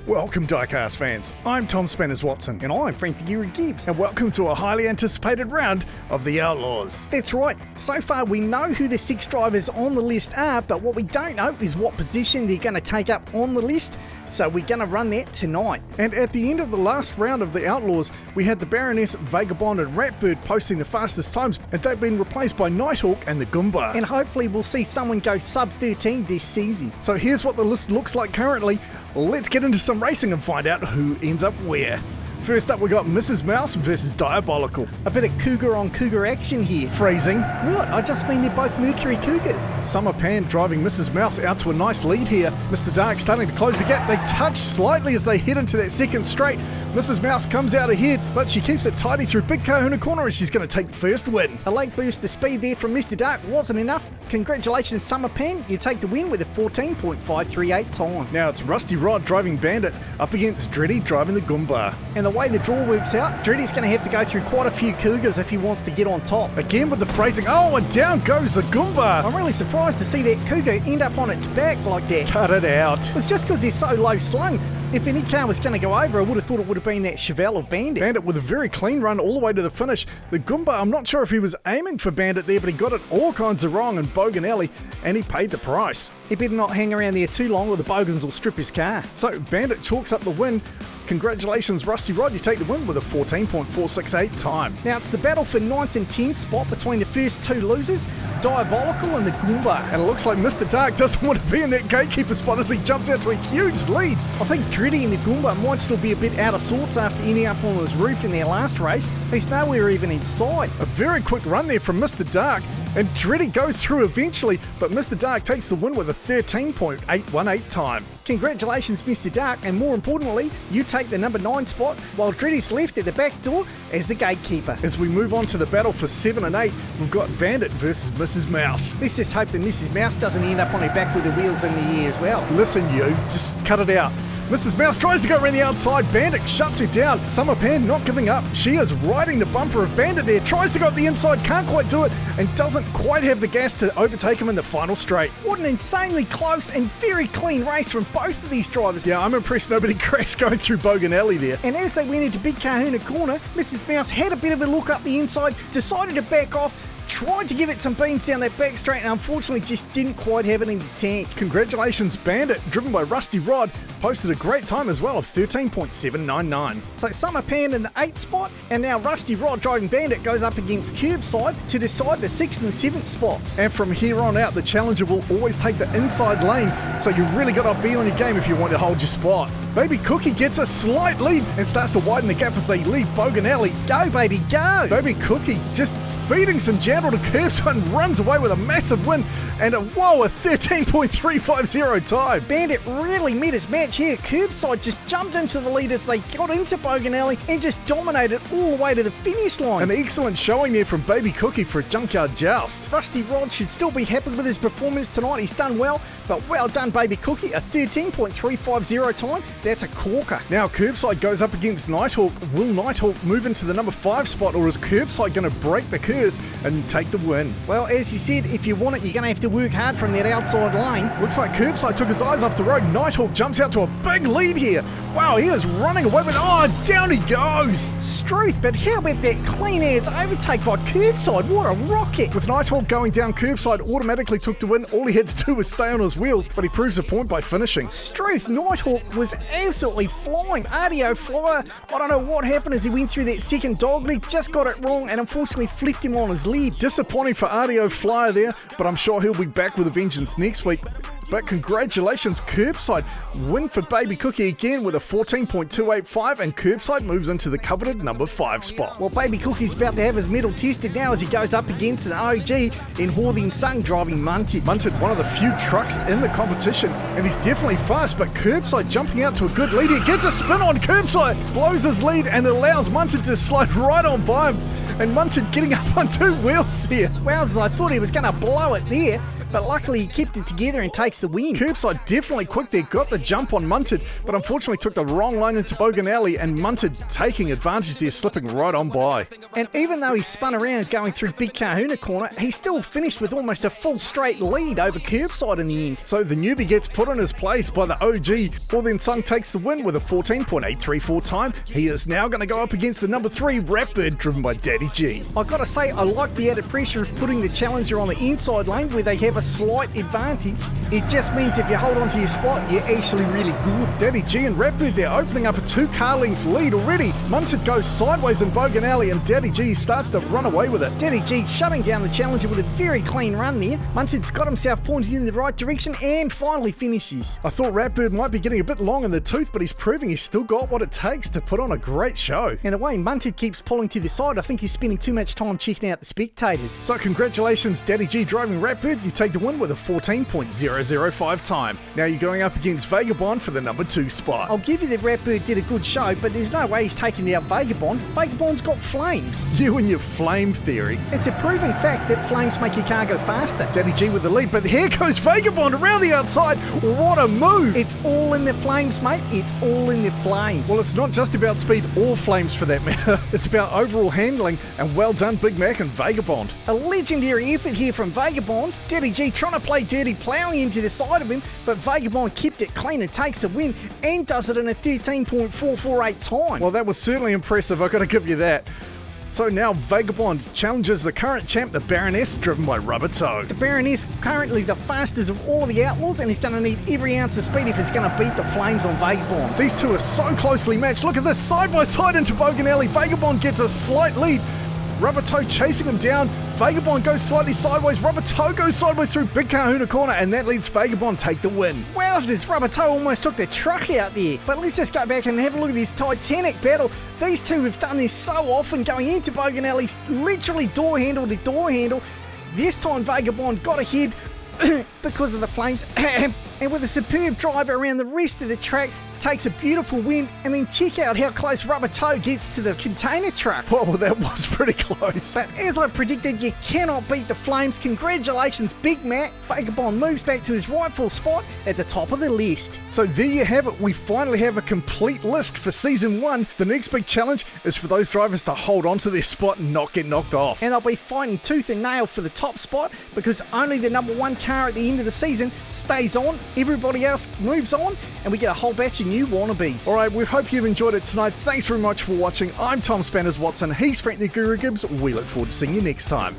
Welcome Diecast fans, I'm Tom Spanners-Watson. And I'm Frank the Geary Gibbs. And welcome to a highly anticipated round of the Outlaws. That's right, so far we know who the 6 drivers on the list are, but what we don't know is what position they're going to take up on the list, so we're going to run that tonight. And at the end of the last round of the Outlaws, we had the Baroness, Vagabond and Ratbird posting the fastest times, and they've been replaced by Nighthawk and the Goomba. And hopefully we'll see someone go sub 13 this season. So here's what the list looks like currently. Let's get into some racing and find out who ends up where. First up, we got Mrs. Mouse versus Diabolical. A bit of cougar on cougar action here. Phrasing. What? I just mean they're both Mercury Cougars. Summer Pan driving Mrs. Mouse out to a nice lead here. Mr. Dark starting to close the gap. They touch slightly as they head into that second straight. Mrs. Mouse comes out ahead, but she keeps it tidy through Big Kahuna Corner and she's going to take the first win. A late boost of speed there from Mr. Dark wasn't enough. Congratulations, Summer Pan. You take the win with a 14.538 time. Now it's Rusty Rod driving Bandit up against Dreddy driving the Goomba. And the way the draw works out, Dreddy's going to have to go through quite a few Cougars if he wants to get on top. Again with the phrasing, oh, and down goes the Goomba. I'm really surprised to see that Cougar end up on its back like that. Cut it out. It's just because they're so low slung. If any car was going to go over, I would have thought it would have been that Chevelle of Bandit. Bandit with a very clean run all the way to the finish. The Goomba, I'm not sure if he was aiming for Bandit there, but he got it all kinds of wrong in Bogan Alley, and he paid the price. He better not hang around there too long or the Bogans will strip his car. So Bandit chalks up the win. Congratulations, Rusty Rod, you take the win with a 14.468 time. Now it's the battle for 9th and 10th spot between the first 2 losers, Diabolical and the Goomba. And it looks like Mr. Dark doesn't want to be in that gatekeeper spot as he jumps out to a huge lead. I think Dreddy and the Goomba might still be a bit out of sorts after ending up on his roof in their last race. He's nowhere even inside. A very quick run there from Mr. Dark, and Dreddy goes through eventually, but Mr. Dark takes the win with a 13.818 time. Congratulations, Mr. Dark, and more importantly, you take the number 9 spot, while Dreddy's left at the back door as the gatekeeper. As we move on to the battle for 7 and 8, we've got Bandit versus Mrs. Mouse. Let's just hope that Mrs. Mouse doesn't end up on her back with the wheels in the air as well. Listen, you, just cut it out. Mrs. Mouse tries to go around the outside. Bandit shuts her down. Summer Pan not giving up. She is riding the bumper of Bandit there. Tries to go up the inside, can't quite do it, and doesn't quite have the gas to overtake him in the final straight. What an insanely close and very clean race from both of these drivers. Yeah, I'm impressed nobody crashed going through Bogan Alley there. And as they went into Big Kahuna Corner, Mrs. Mouse had a bit of a look up the inside, decided to back off, tried to give it some beans down that back straight and unfortunately just didn't quite have it in the tank. Congratulations, Bandit, driven by Rusty Rod, posted a great time as well of 13.799. So Summer Pan in the 8th spot, and now Rusty Rod driving Bandit goes up against Curbside to decide the 6th and 7th spots. And from here on out, the challenger will always take the inside lane, so you really got to be on your game if you want to hold your spot. Baby Cookie gets a slight lead and starts to widen the gap as they leave Bogan Alley. Go, baby, go! Baby Cookie just feeding some gentle to Curbside and runs away with a massive win and a 13.350 time. Bandit really met his match here. Curbside just jumped into the lead as they got into Bogan Alley and just dominated all the way to the finish line. An excellent showing there from Baby Cookie for a junkyard joust. Rusty Rod should still be happy with his performance tonight. He's done well, but well done, Baby Cookie. A 13.350 time. That's a corker. Now Curbside goes up against Nighthawk. Will Nighthawk move into the number 5 spot, or is Curbside going to break the curse and take the win? Well, as you said, if you want it, you're going to have to work hard from that outside lane. Looks like Curbside took his eyes off the road. Nighthawk jumps out to a big lead here. Wow, he is running away with... Oh, down he goes! Struth, but how about that clean ass overtake by Curbside? What a rocket! With Nighthawk going down, Curbside automatically took the win. All he had to do was stay on his wheels, but he proves a point by finishing. Struth, Nighthawk was absolutely flying. RDO Flyer, I don't know what happened as he went through that second dogleg, just got it wrong and unfortunately flipped him on his lead. Disappointing for RDO Flyer there, but I'm sure he'll be back with a vengeance next week. But congratulations, Curbside. Win for Baby Cookie again with a 14.285, and Curbside moves into the coveted number 5 spot. Well, Baby Cookie's about to have his medal tested now as he goes up against an OG in Hawthorne Sung driving Munted. Munted, one of the few trucks in the competition, and he's definitely fast, but Curbside jumping out to a good lead. He gets a spin on Curbside, blows his lead, and allows Munted to slide right on by him. And Munted getting up on 2 wheels there. Wowzers, I thought he was going to blow it there. but luckily he kept it together and takes the win. Curbside definitely quick there, got the jump on Munted, but unfortunately took the wrong line into Bogan Alley, and Munted taking advantage there, slipping right on by. And even though he spun around going through Big Kahuna Corner, he still finished with almost a full straight lead over Curbside in the end. So the newbie gets put in his place by the OG. Well then Sung takes the win with a 14.834 time. He is now going to go up against the number 3 Ratbird, driven by Daddy G. I gotta say, I like the added pressure of putting the challenger on the inside lane where they have a slight advantage. It just means if you hold on to your spot, you're actually really good. Daddy G and Ratbird, they're opening up a 2-car length lead already. Munted goes sideways in Bogan Alley, and Daddy G starts to run away with it. Daddy G shutting down the challenger with a very clean run there. Munted's got himself pointed in the right direction and finally finishes. I thought Ratbird might be getting a bit long in the tooth, but he's proving he's still got what it takes to put on a great show. And the way Munted keeps pulling to the side, I think he's spending too much time checking out the spectators. So congratulations, Daddy G driving Ratbird. You take the win with a 14.005 time. Now you're going up against Vagabond for the number 2 spot. I'll give you that Ratbird did a good show, but there's no way he's taking out Vagabond. Vagabond's got flames. You and your flame theory. It's a proven fact that flames make your car go faster. Daddy G with the lead, but here goes Vagabond around the outside. What a move! It's all in the flames, mate. It's all in the flames. Well, it's not just about speed or flames for that matter. It's about overall handling, and well done Big Mac and Vagabond. A legendary effort here from Vagabond. Daddy G trying to play dirty, ploughing into the side of him, but Vagabond kept it clean and takes the win and does it in a 13.448 time. Well, that was certainly impressive, I've got to give you that. So now Vagabond challenges the current champ, the Baroness, driven by Rubber Toe. The Baroness currently the fastest of all the Outlaws, and he's going to need every ounce of speed if he's going to beat the flames on Vagabond. These two are so closely matched. Look at this, side by side into Bogan Alley. Vagabond gets a slight lead. Rubber Toe chasing him down. Vagabond goes slightly sideways. Rubber Toe goes sideways through Big Kahuna Corner, and that leads Vagabond take the win. Wowzers, Rubber Toe almost took the truck out there. But let's just go back and have a look at this titanic battle. These two have done this so often, going into Bogan Alley, literally door handle to door handle. This time Vagabond got ahead because of the flames, and with a superb drive around the rest of the track, takes a beautiful win. And then check out how close Rubber Toe gets to the container truck. Well, that was pretty close. But as I predicted, you cannot beat the flames. Congratulations, Big Mac. Vagabond moves back to his rightful spot at the top of the list. So there you have it. We finally have a complete list for Season 1. The next big challenge is for those drivers to hold on to their spot and not get knocked off. And they'll be fighting tooth and nail for the top spot, because only the number 1 car at the end of the season stays on. Everybody else moves on, and we get a whole batch of new wannabes. Alright, we hope you've enjoyed it tonight. Thanks very much for watching. I'm Tom Spanners Watson. He's Frank the Guru Gibbs. We look forward to seeing you next time.